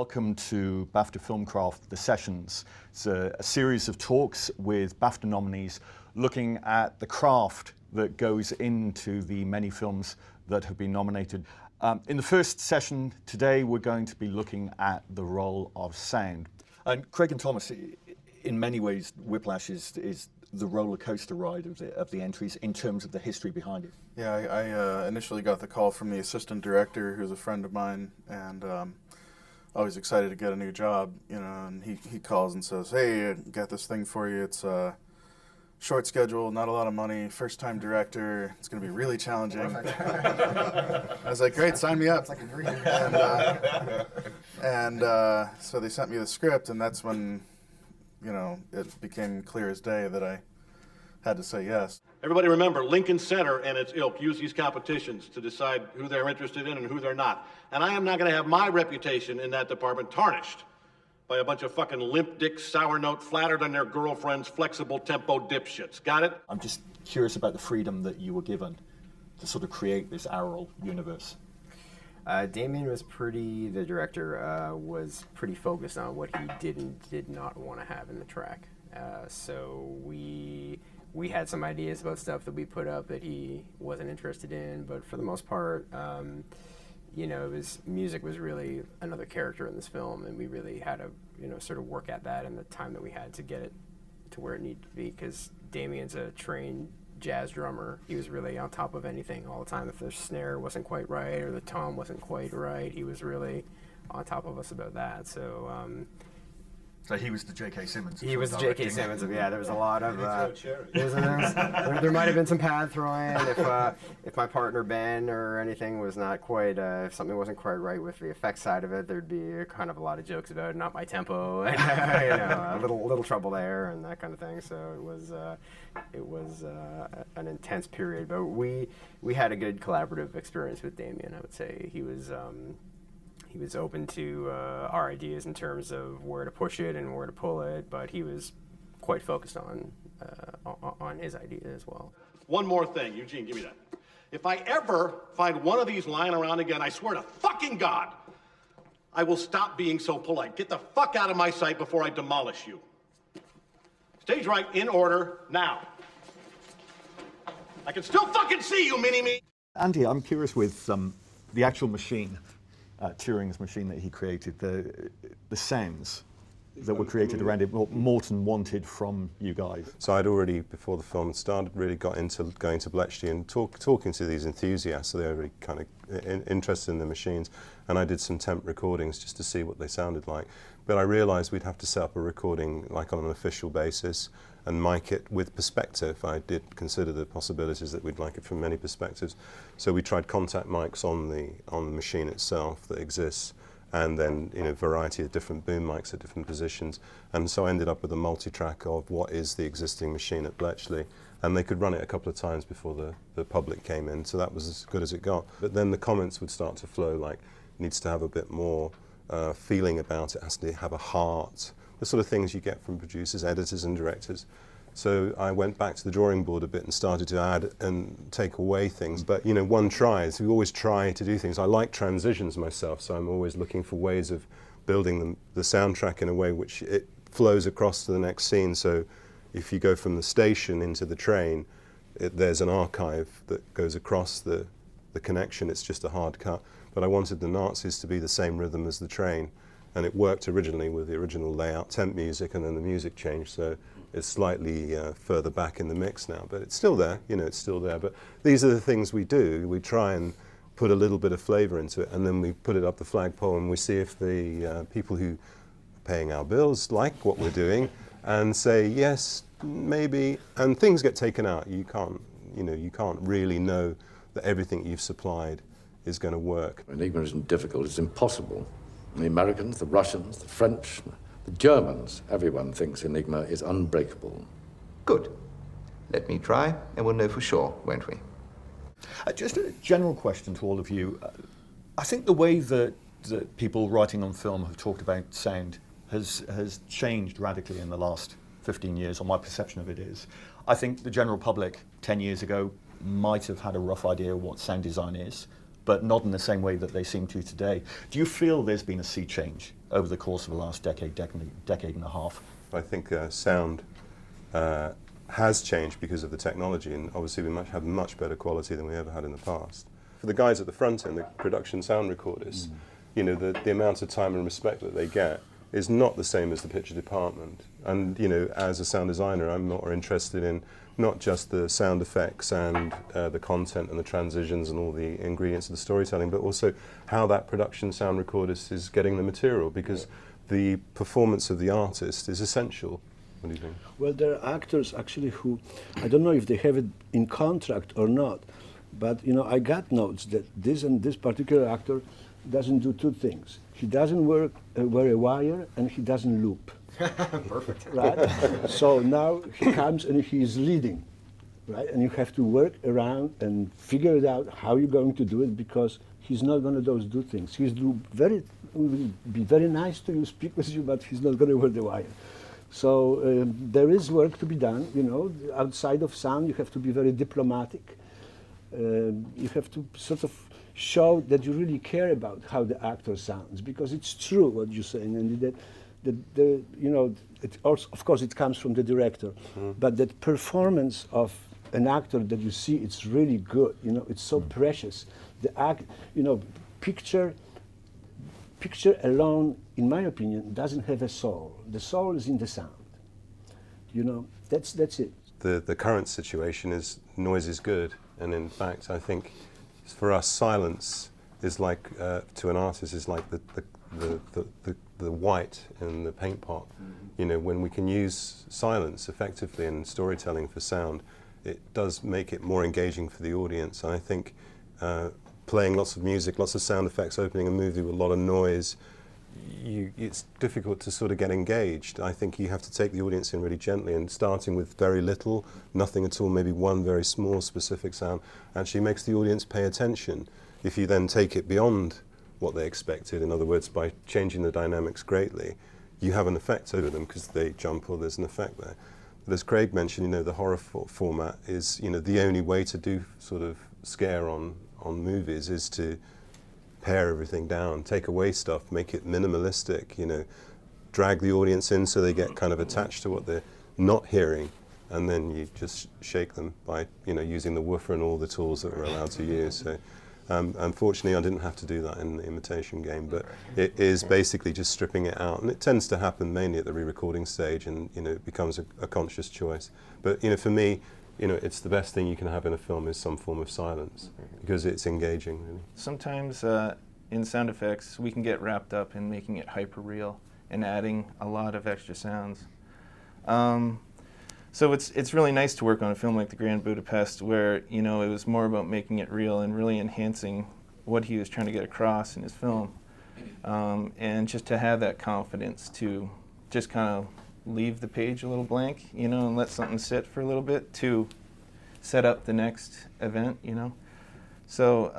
welcome to BAFTA Filmcraft, The Sessions. It's a series of talks with BAFTA nominees looking at the craft that goes into the many films that have been nominated. In the first session today, we're going to be looking at the role of sound. And Craig and Thomas, in many ways, Whiplash is the roller coaster ride of the entries in terms of the history behind it. Yeah, I initially got the call from the assistant director, who's a friend of mine, and I was excited to get a new job, and he calls and says, "Hey, I got this thing for you. It's a short schedule, not a lot of money, first-time director. It's going to be really challenging." I was like, "Great, sign me up." It's like a dream. And so they sent me the script, and that's when, it became clear as day that I had to say yes. Everybody remember, Lincoln Center and its ilk use these competitions to decide who they're interested in and who they're not. And I am not going to have my reputation in that department tarnished by a bunch of fucking limp dick, sour note, flattered on their girlfriends, flexible tempo dipshits. Got it? I'm just curious about the freedom that you were given to sort of create this aural universe. Damien the director, was pretty focused on what he did not want to have in the track. So we had some ideas about stuff that we put up that he wasn't interested in, but for the most part, music was really another character in this film, and we really had to, sort of work at that in the time that we had to get it to where it needed to be, because Damien's a trained jazz drummer. He was really on top of anything all the time. If the snare wasn't quite right or the tom wasn't quite right, he was really on top of us about that. So he was the J.K. Simmons. He was the J.K. Simmons. Yeah, there was a lot of. There might have been some pad throwing if my partner Ben or anything was not quite. If something wasn't quite right with the effects side of it, there'd be kind of a lot of jokes about not my tempo, and a little trouble there and that kind of thing. So it was an intense period, but we had a good collaborative experience with Damien. I would say he was open to our ideas in terms of where to push it and where to pull it, but he was quite focused on his idea as well. One more thing, Eugene, give me that. If I ever find one of these lying around again, I swear to fucking God, I will stop being so polite. Get the fuck out of my sight before I demolish you. Stage right, in order, now. I can still fucking see you, mini-me. Andy, I'm curious with the actual machine, Turing's machine that he created, the sounds that were created around it, what Morton wanted from you guys. So I'd already, before the film started, really got into going to Bletchley and talking to these enthusiasts, so they were really kind of interested in the machines, and I did some temp recordings just to see what they sounded like. But I realised we'd have to set up a recording like on an official basis and mic it with perspective. I did consider the possibilities that we'd like it from many perspectives. So we tried contact mics on the machine itself that exists, and then a variety of different boom mics at different positions. And so I ended up with a multi-track of what is the existing machine at Bletchley, and they could run it a couple of times before the public came in, so that was as good as it got. But then the comments would start to flow, like, needs to have a bit more feeling about it, has to have a heart, the sort of things you get from producers, editors and directors. So I went back to the drawing board a bit and started to add and take away things. But one tries, we always try to do things. I like transitions myself, so I'm always looking for ways of building the soundtrack in a way which it flows across to the next scene. So if you go from the station into the train, there's an archive that goes across the connection. It's just a hard cut. But I wanted the Nazis to be the same rhythm as the train, and it worked originally with the original layout, temp music, and then the music changed, so it's slightly further back in the mix now, but it's still there, it's still there. But these are the things we do. We try and put a little bit of flavour into it, and then we put it up the flagpole, and we see if the people who are paying our bills like what we're doing, and say yes, maybe, and things get taken out. You can't really know that everything you've supplied is going to work. Enigma isn't difficult, it's impossible. The Americans, the Russians, the French, the Germans, everyone thinks Enigma is unbreakable. Good. Let me try, and we'll know for sure, won't we? Just a general question to all of you. I think the way that people writing on film have talked about sound has changed radically in the last 15 years, or my perception of it is. I think the general public 10 years ago might have had a rough idea what sound design is, but not in the same way that they seem to today. Do you feel there's been a sea change over the course of the last decade and a half? I think sound has changed because of the technology, and obviously we have much better quality than we ever had in the past. For the guys at the front end, the production sound recorders, you know, the amount of time and respect that they get is not the same as the picture department. And you know, as a sound designer, I'm more interested in not just the sound effects and the content and the transitions and all the ingredients of the storytelling, but also how that production sound recordist is getting the material, because the performance of the artist is essential. What do you think? Well, there are actors actually who, I don't know if they have it in contract or not, but you know, I got notes that this and this particular actor doesn't do two things. He doesn't wear a wire and he doesn't loop. Perfect. Right? So now he comes and he's leading, right? And you have to work around and figure it out how you're going to do it, because he's not going to do things. Will be very nice to you, speak with you, but he's not going to wear the wire. So there is work to be done, you know. Outside of sound, you have to be very diplomatic. You have to sort of show that you really care about how the actor sounds, because it's true what you're saying, and that you know, of course it comes from the director, but that performance of an actor that you see, it's really good. You know, it's so precious. You know, picture alone, in my opinion, doesn't have a soul. The soul is in the sound. You know, that's it. The current situation is noise is good, and in fact, I think for us, silence is like to an artist is like the white in the paint pot. You know, when we can use silence effectively in storytelling for sound, it does make it more engaging for the audience. And I think playing lots of music, lots of sound effects, opening a movie with a lot of noise, it's difficult to sort of get engaged. I think you have to take the audience in really gently, and starting with very little, nothing at all, maybe one very small specific sound, actually makes the audience pay attention. If you then take it beyond what they expected, in other words, by changing the dynamics greatly, you have an effect over them because they jump or there's an effect there. But as Craig mentioned, you know, the horror format is, you know, the only way to do sort of scare on movies is to pare everything down, take away stuff, make it minimalistic, you know, drag the audience in so they get kind of attached to what they're not hearing, and then you just shake them by, you know, using the woofer and all the tools that we're allowed to use. So unfortunately, I didn't have to do that in the Imitation Game, but it is basically just stripping it out, and it tends to happen mainly at the re-recording stage, and you know, it becomes a conscious choice. But you know, for me, you know, it's the best thing you can have in a film is some form of silence, because it's engaging, really. Sometimes in sound effects, we can get wrapped up in making it hyper-real and adding a lot of extra sounds. So it's really nice to work on a film like The Grand Budapest, where, you know, it was more about making it real and really enhancing what he was trying to get across in his film. And just to have that confidence to just kind of leave the page a little blank, you know, and let something sit for a little bit to set up the next event, you know. So,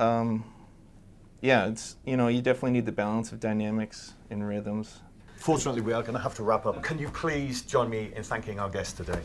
yeah, it's, you know, you definitely need the balance of dynamics and rhythms. Fortunately, we are going to have to wrap up. Can you please join me in thanking our guest today?